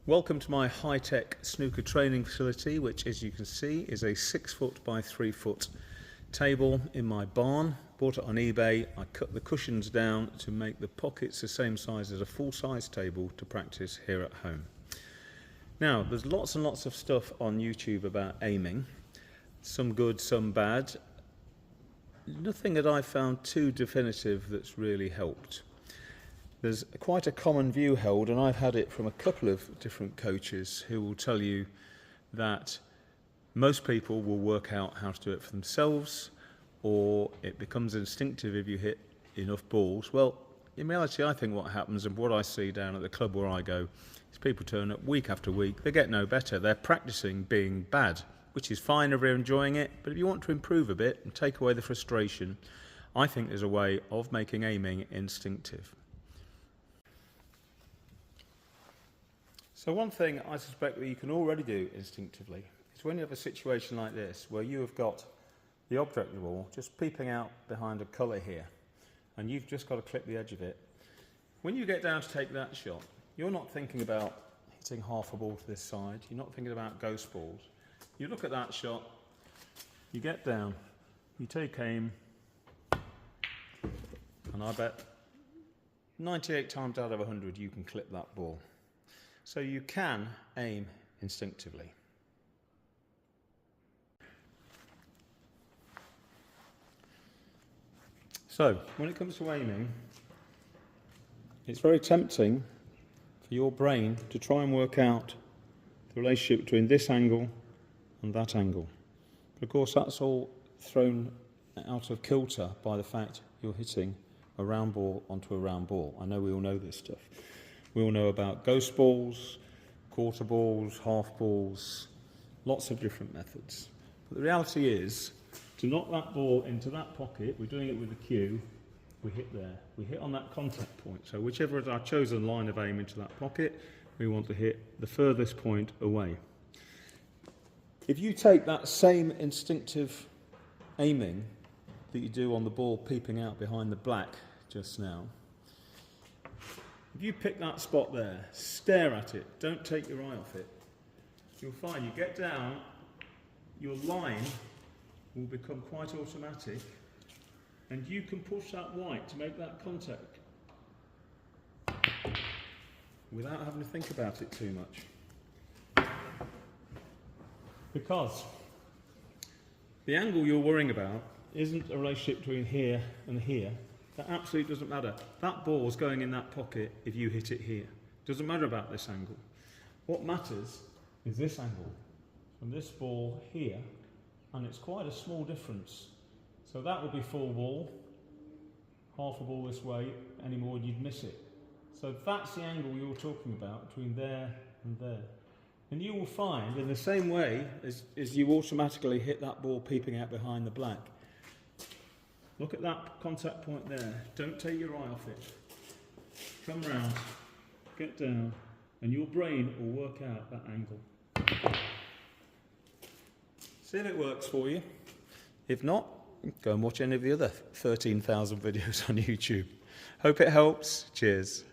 Welcome to my high-tech snooker training facility, which, as you can see, is a 6 foot by 3 foot table in my barn. Bought it on eBay. I cut the cushions down to make the pockets the same size as a full-size table to practice here at home. Now, there's lots and lots of stuff on YouTube about aiming, some good, some bad. Nothing that I found too definitive that's really helped. There's quite a common view held, and I've had it from a couple of different coaches who will tell you that most people will work out how to do it for themselves, or it becomes instinctive if you hit enough balls. Well, in reality, I think what happens, and what I see down at the club where I go, is people turn up week after week, they get no better. They're practicing being bad, which is fine if you're enjoying it, but if you want to improve a bit and take away the frustration, I think there's a way of making aiming instinctive. So one thing I suspect that you can already do instinctively is when you have a situation like this where you have got the object of the ball just peeping out behind a colour here and you've just got to clip the edge of it. When you get down to take that shot, you're not thinking about hitting half a ball to this side, you're not thinking about ghost balls. You look at that shot, you get down, you take aim, and I bet 98 times out of 100 you can clip that ball. So you can aim instinctively. So when it comes to aiming, it's very tempting for your brain to try and work out the relationship between this angle and that angle. But of course that's all thrown out of kilter by the fact you're hitting a round ball onto a round ball. I know we all know this stuff. We all know about ghost balls, quarter balls, half balls, lots of different methods. But the reality is, to knock that ball into that pocket, we're doing it with a cue, we hit there. We hit on that contact point. So whichever is our chosen line of aim into that pocket, we want to hit the furthest point away. If you take that same instinctive aiming that you do on the ball peeping out behind the black just now, if you pick that spot there, stare at it, don't take your eye off it, you'll find you get down, your line will become quite automatic and you can push that white to make that contact without having to think about it too much. Because the angle you're worrying about isn't a relationship between here and here. That absolutely doesn't matter. That ball's going in that pocket if you hit it here. Doesn't matter about this angle. What matters is this angle from this ball here, and it's quite a small difference. So that would be full ball, half a ball this way, any more and you'd miss it. So that's the angle you're talking about between there and there. And you will find, in the same way as you automatically hit that ball peeping out behind the black, look at that contact point there. Don't take your eye off it. Come round, get down, and your brain will work out that angle. See if it works for you. If not, go and watch any of the other 13,000 videos on YouTube. Hope it helps. Cheers.